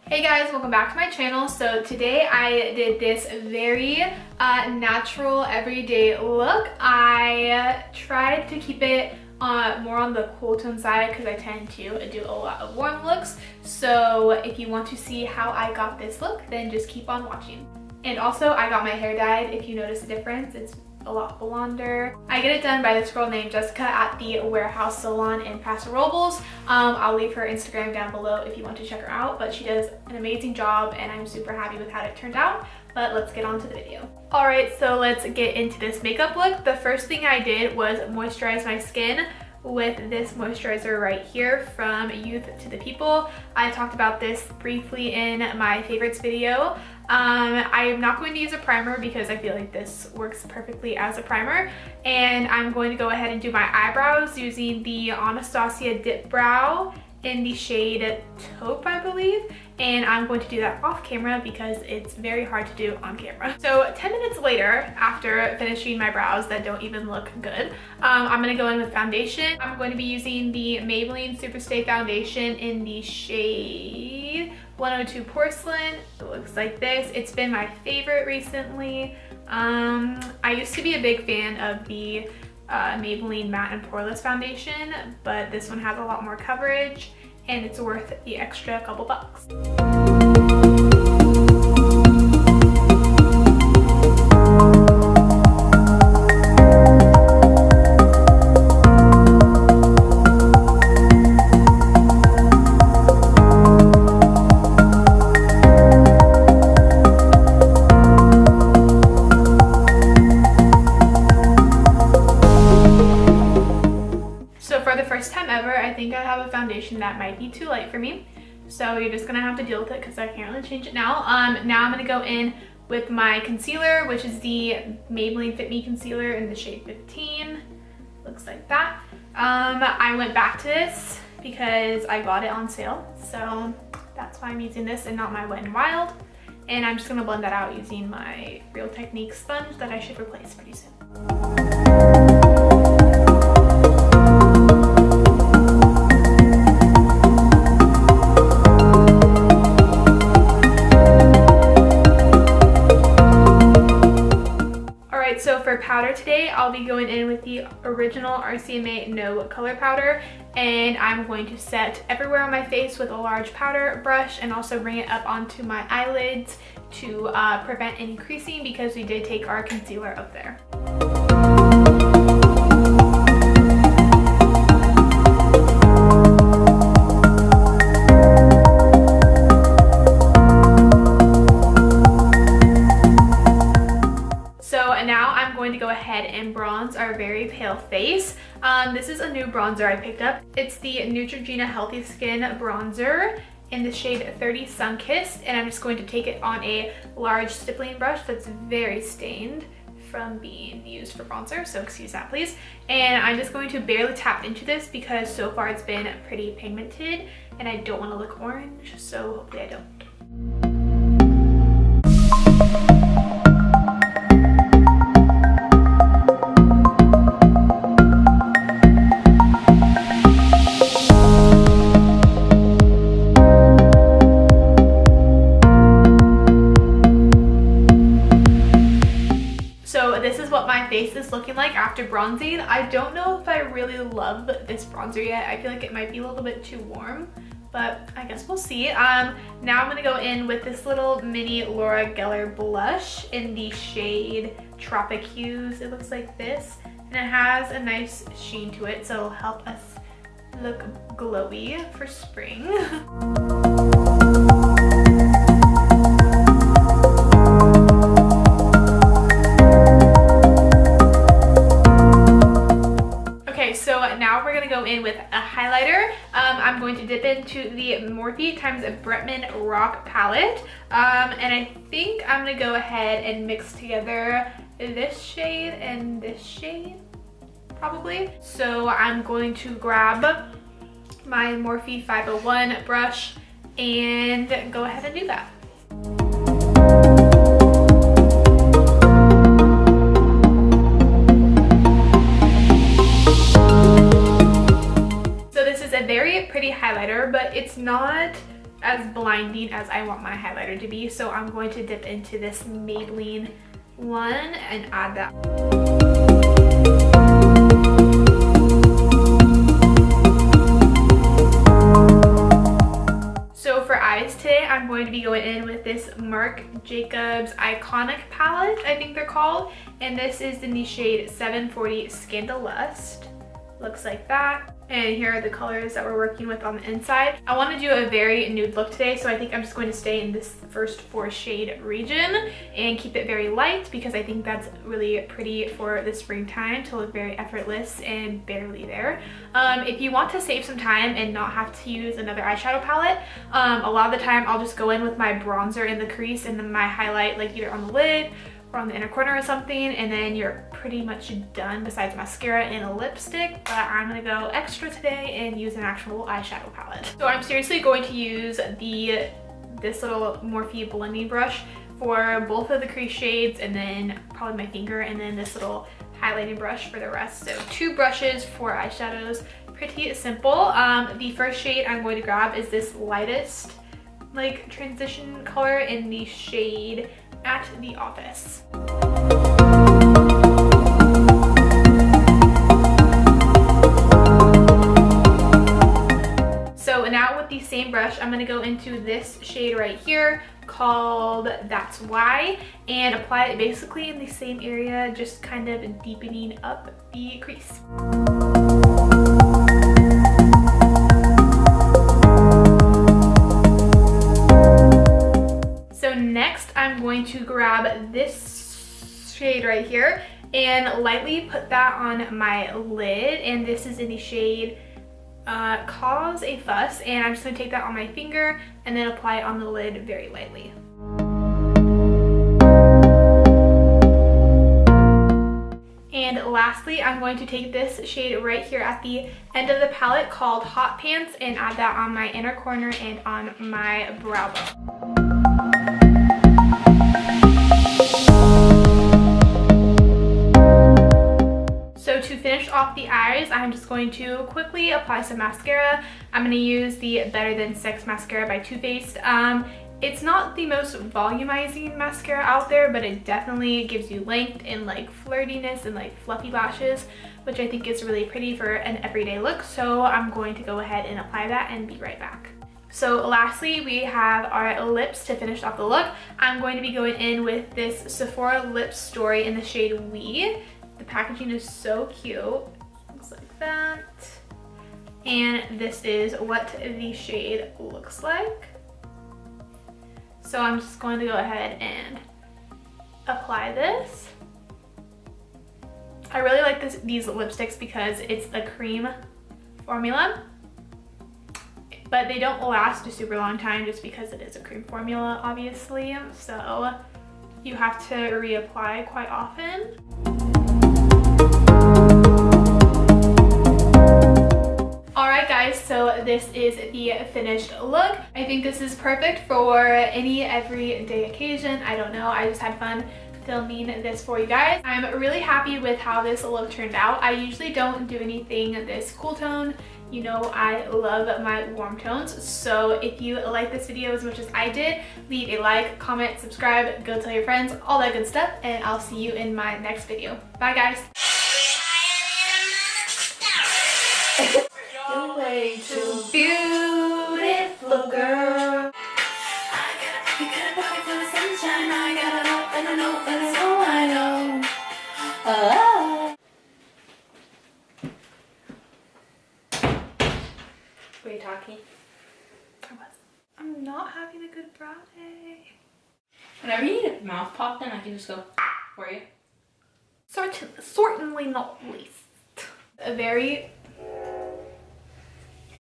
Hey guys, welcome back to my channel. So today I did this very natural everyday look. I tried to keep it more on the cool tone side because I tend to do a lot of warm looks. So if you want to see how I got this look, then just keep on watching. And also I got my hair dyed. If you notice the difference, it's a lot blonder. I get it done by this girl named Jessica at the Warehouse Salon in Paso Robles. I'll leave her Instagram down below if you want to check her out, but she does an amazing job and I'm super happy with how it turned out. But let's get on to the video. Alright, so let's get into this makeup look. The first thing I did was moisturize my skin with this moisturizer right here from Youth to the People. I talked about this briefly in my favorites video. I am not going to use a primer because I feel like this works perfectly as a primer, and I'm going to go ahead and do my eyebrows using the Anastasia Dip Brow in the shade Taupe, I believe, and I'm going to do that off camera because it's very hard to do on camera. So 10 minutes later, after finishing my brows that don't even look good, I'm going to go in with foundation. I'm going to be using the Maybelline Superstay Foundation in the shade 102 Porcelain. It looks like this. It's been my favorite recently. I used to be a big fan of the Maybelline Matte and Poreless Foundation, but this one has a lot more coverage and it's worth the extra couple bucks. Foundation that might be too light for me, so you're just gonna have to deal with it because I can't really change it now. Now I'm gonna go in with my concealer, which is the Maybelline Fit Me concealer in the shade 15. Looks like that. I went back to this because I got it on sale, so that's why I'm using this and not my Wet n Wild. And I'm just gonna blend that out using my Real Technique sponge that I should replace pretty soon. So for powder today, I'll be going in with the original RCMA No Color Powder, and I'm going to set everywhere on my face with a large powder brush and also bring it up onto my eyelids to prevent any creasing because we did take our concealer up there. To go ahead and bronze our very pale face. This is a new bronzer I picked up. It's the Neutrogena Healthy Skin bronzer in the shade 30 Sunkissed, and I'm just going to take it on a large stippling brush that's very stained from being used for bronzer, so excuse that please. And I'm just going to barely tap into this because so far it's been pretty pigmented and I don't want to look orange, so hopefully I don't. Face is looking like after bronzing. I don't know if I really love this bronzer yet. I feel like it might be a little bit too warm, but I guess we'll see. Now I'm gonna go in with this little mini Laura Geller blush in the shade Tropic Hues. It looks like this, and it has a nice sheen to it, so it'll help us look glowy for spring. Now we're gonna go in with a highlighter. I'm going to dip into the Morphe x Bretman Rock palette, and I think I'm gonna go ahead and mix together this shade and this shade, probably. So I'm going to grab my Morphe 501 brush and go ahead and do that. a very pretty highlighter, but it's not as blinding as I want my highlighter to be. So I'm going to dip into this Maybelline one and add that. So for eyes today, I'm going to be going in with this Marc Jacobs Iconic palette, I think they're called. And this is in the shade 740 Scandalust. Looks like that. And here are the colors that we're working with on the inside. I want to do a very nude look today, so I think I'm just going to stay in this first 4 shade region and keep it very light because I think that's really pretty for the springtime to look very effortless and barely there. If you want to save some time and not have to use another eyeshadow palette, a lot of the time I'll just go in with my bronzer in the crease and then my highlight like either on the lid or on the inner corner or something, and then you're pretty much done besides mascara and a lipstick. But I'm gonna go extra today and use an actual eyeshadow palette. So I'm seriously going to use this little Morphe blending brush for both of the crease shades, and then probably my finger, and then this little highlighting brush for the rest. So 2 brushes for eyeshadows, pretty simple. The first shade I'm going to grab is this lightest like transition color in the shade At the Office. So now with the same brush, I'm gonna go into this shade right here called That's Why and apply it basically in the same area, just kind of deepening up the crease. Next, I'm going to grab this shade right here and lightly put that on my lid, and this is in the shade Cause a Fuss, and I'm just going to take that on my finger and then apply it on the lid very lightly. And lastly, I'm going to take this shade right here at the end of the palette called Hot Pants and add that on my inner corner and on my brow bone. So to finish off the eyes, I'm just going to quickly apply some mascara. I'm going to use the Better Than Sex mascara by Too Faced. It's not the most volumizing mascara out there, but it definitely gives you length and like flirtiness and like fluffy lashes, which I think is really pretty for an everyday look. So I'm going to go ahead and apply that and be right back. So lastly, we have our lips to finish off the look. I'm going to be going in with this Sephora Lip Story in the shade We. The packaging is so cute. Looks like that. And this is what the shade looks like. So I'm just going to go ahead and apply this. I really like these lipsticks because it's a cream formula, but they don't last a super long time just because it is a cream formula, obviously. So you have to reapply quite often. Alright guys, so this is the finished look. I think this is perfect for any everyday occasion. I don't know, I just had fun filming this for you guys. I'm really happy with how this look turned out. I usually don't do anything this cool tone. You know, I love my warm tones. So if you like this video as much as I did, leave a like, comment, subscribe, go tell your friends, all that good stuff, and I'll see you in my next video. Bye guys. You're way too beautiful, girl. I gotta be good looking for the sunshine. I gotta know, and I know, and it's all I know. Were you talking? I was. I'm not having a good brow day. Whenever you need a mouth popped in, I can just go for you. Certainly not least. A very